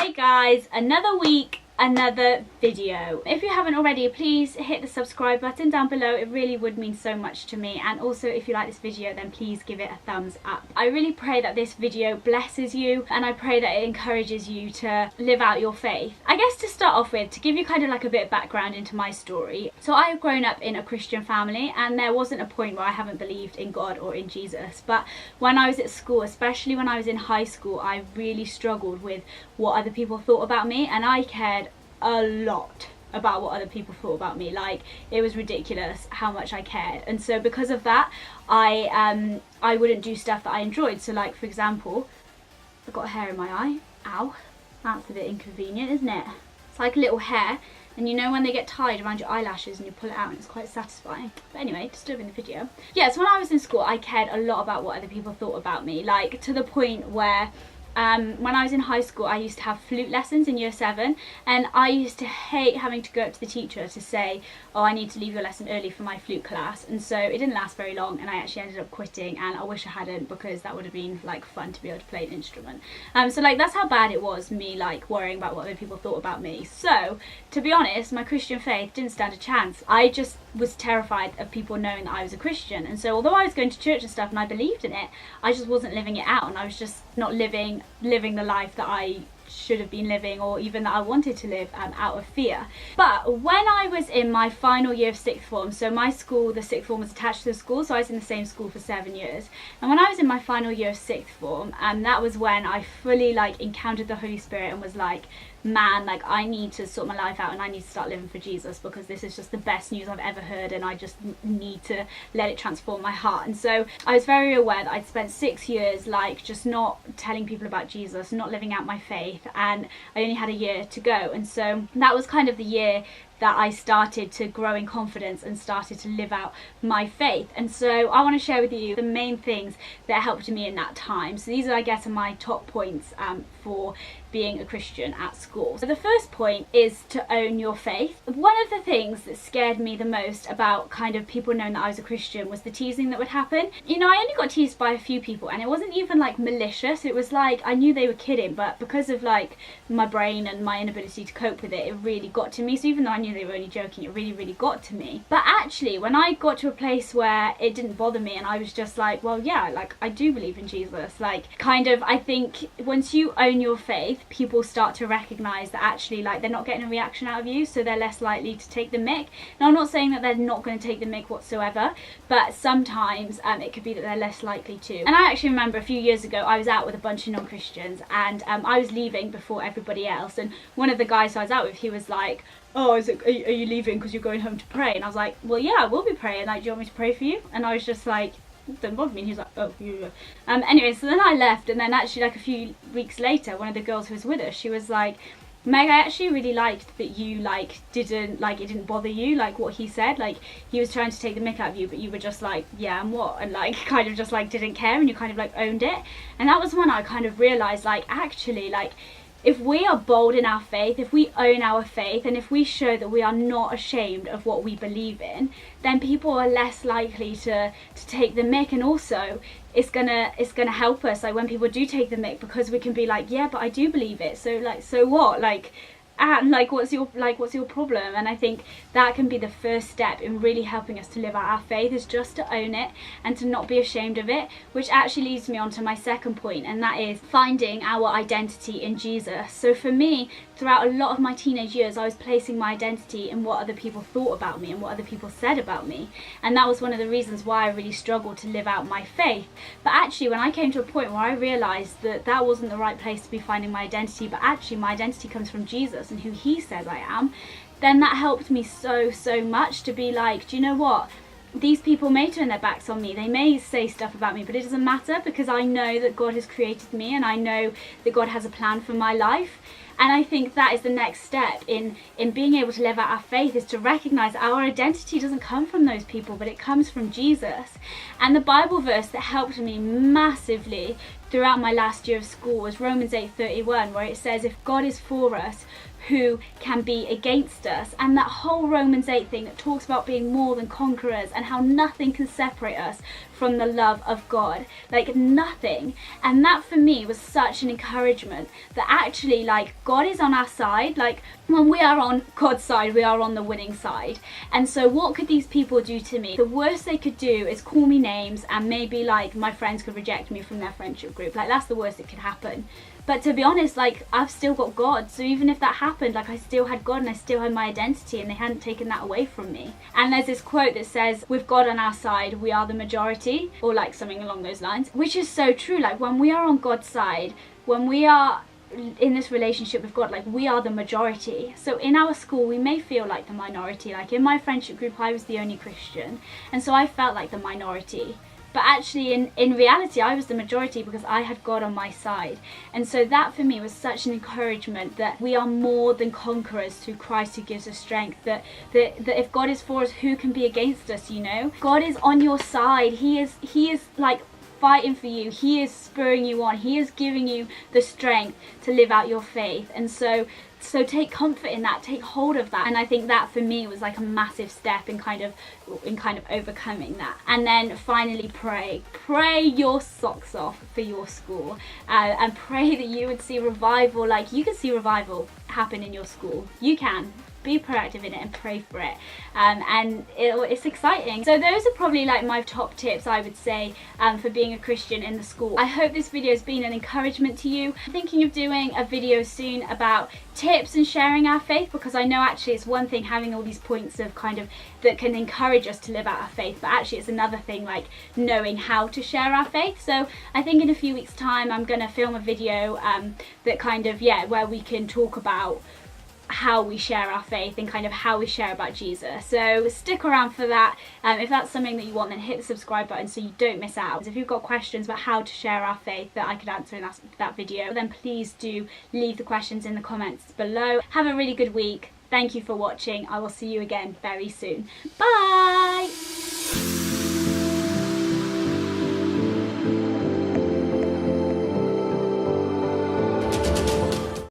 Hey guys, another week, another video. If you haven't already, please hit the subscribe button down below. It really would mean so much to me. And also, if you like this video, then please give it a thumbs up. I really pray that this video blesses you, and I pray that it encourages you to live out your faith. I guess to start off with, to give you kind of like a bit of background into my story. So I've grown up in a Christian family, and there wasn't a point where I haven't believed in God or in Jesus. But when I was at school, especially when I was in high school, I really struggled with what other people thought about me, and I cared a lot about what other people thought about me. Like, it was ridiculous how much I cared. And so because of that, I wouldn't do stuff that I enjoyed. So like, for example, I've got a hair in my eye. Ow, that's a bit inconvenient, isn't it? It's like a little hair, and you know when they get tied around your eyelashes and you pull it out, and it's quite satisfying. But anyway, disturbing the video. Yeah, so when I was in school, I cared a lot about what other people thought about me, like to the point where when I was in high school, I used to have flute lessons in year 7, and I used to hate having to go up to the teacher to say, oh, I need to leave your lesson early for my flute class. And so it didn't last very long, and I actually ended up quitting, and I wish I hadn't, because that would have been like fun to be able to play an instrument. So like, that's how bad it was, me like worrying about what other people thought about me. So to be honest, my Christian faith didn't stand a chance. I just was terrified of people knowing that I was a Christian. And so although I was going to church and stuff and I believed in it, I just wasn't living it out, and I was just not living the life that I should have been living, or even that I wanted to live, out of fear. But when I was in my final year of 6th form, so my school, the 6th form was attached to the school, so I was in the same school for 7 years. And when I was in my final year of 6th form, that was when I fully like encountered the Holy Spirit and was like, man, like, I need to sort my life out, and I need to start living for Jesus, because this is just the best news I've ever heard, and I just need to let it transform my heart. And so I was very aware that I'd spent 6 years like just not telling people about Jesus, not living out my faith, and I only had a year to go. And so that was kind of the year that I started to grow in confidence and started to live out my faith. And so I want to share with you the main things that helped me in that time. So these are, I guess, are my top points for being a Christian at school. So the first point is to own your faith. One of the things that scared me the most about kind of people knowing that I was a Christian was the teasing that would happen. You know, I only got teased by a few people, and it wasn't even like malicious. It was like, I knew they were kidding, but because of like my brain and my inability to cope with it, it really got to me. So even though I knew they were only joking, it really got to me. But actually, when I got to a place where it didn't bother me, and I was just like, well, yeah, like, I do believe in Jesus, like, kind of, I think once you own your faith, people start to recognize that actually, like, they're not getting a reaction out of you, so they're less likely to take the mick. Now, I'm not saying that they're not going to take the mick whatsoever, but sometimes it could be that they're less likely to. And I actually remember a few years ago, I was out with a bunch of non-Christians, and I was leaving before everybody else, and one of the guys I was out with, he was like, oh, are you leaving because you're going home to pray? And I was like, well, yeah, I will be praying. Like, do you want me to pray for you? And I was just like, don't bother me. And he was like, oh, yeah. Anyway, so then I left, and then actually like a few weeks later, one of the girls who was with us, she was like, Meg, I actually really liked that you like it didn't bother you, like what he said. Like, he was trying to take the mick out of you, but you were just like, yeah, and what? And like kind of just like didn't care, and you kind of like owned it. And that was when I kind of realized, like, actually, like, if we are bold in our faith, if we own our faith, and if we show that we are not ashamed of what we believe in, then people are less likely to take the mick. And also, it's gonna help us, like, when people do take the mick, because we can be like, yeah, but I do believe it, so like, so what? Like, and like, what's your problem? And I think that can be the first step in really helping us to live out our faith, is just to own it and to not be ashamed of it, which actually leads me on to my second point, and that is finding our identity in Jesus. So for me, throughout a lot of my teenage years, I was placing my identity in what other people thought about me and what other people said about me, and that was one of the reasons why I really struggled to live out my faith. But actually, when I came to a point where I realized that that wasn't the right place to be finding my identity, but actually my identity comes from Jesus and who he says I am, then that helped me so much to be like, do you know what? These people may turn their backs on me, they may say stuff about me, but it doesn't matter, because I know that God has created me, and I know that God has a plan for my life. And I think that is the next step in being able to live out our faith, is to recognize our identity doesn't come from those people, but it comes from Jesus. And the Bible verse that helped me massively throughout my last year of school was Romans 8:31, where it says, if God is for us, who can be against us? And that whole Romans 8 thing that talks about being more than conquerors, and how nothing can separate us from the love of God, like nothing. And that for me was such an encouragement that actually, like, God is on our side. Like, when we are on God's side, we are on the winning side. And so what could these people do to me? The worst they could do is call me names, and maybe like my friends could reject me from their friendship group. Like, that's the worst that could happen. But to be honest, like, I've still got God. So even if that happened, like, I still had God and I still had my identity, and they hadn't taken that away from me. And there's this quote that says, with God on our side, we are the majority, or like something along those lines, which is so true. Like, when we are on God's side, when we are in this relationship with God, like, we are the majority. So in our school, we may feel like the minority. Like, in my friendship group, I was the only Christian, and so I felt like the minority. But actually, in reality, I was the majority because I had God on my side. And so that for me was such an encouragement that we are more than conquerors through Christ who gives us strength. That if God is for us, who can be against us, you know? God is on your side. He is like fighting for you. He is spurring you on. He is giving you the strength to live out your faith. And so take comfort in that, take hold of that. And I think that for me was like a massive step in kind of overcoming that. And then finally, pray your socks off for your school, and pray that you would see revival. Like, you can see revival happen in your school. You can be proactive in it and pray for it, and it's exciting. So those are probably like my top tips, I would say, for being a Christian in the school. I hope this video has been an encouragement to you. I'm thinking of doing a video soon about tips and sharing our faith, because I know actually it's one thing having all these points of kind of that can encourage us to live out our faith, but actually it's another thing like knowing how to share our faith. So I think in a few weeks time I'm gonna film a video that kind of, yeah, where we can talk about how we share our faith and kind of how we share about Jesus. So stick around for that. If that's something that you want, then hit the subscribe button so you don't miss out. If you've got questions about how to share our faith that I could answer in that video, then please do leave the questions in the comments below. Have a really good week. Thank you for watching. I will see you again very soon. Bye!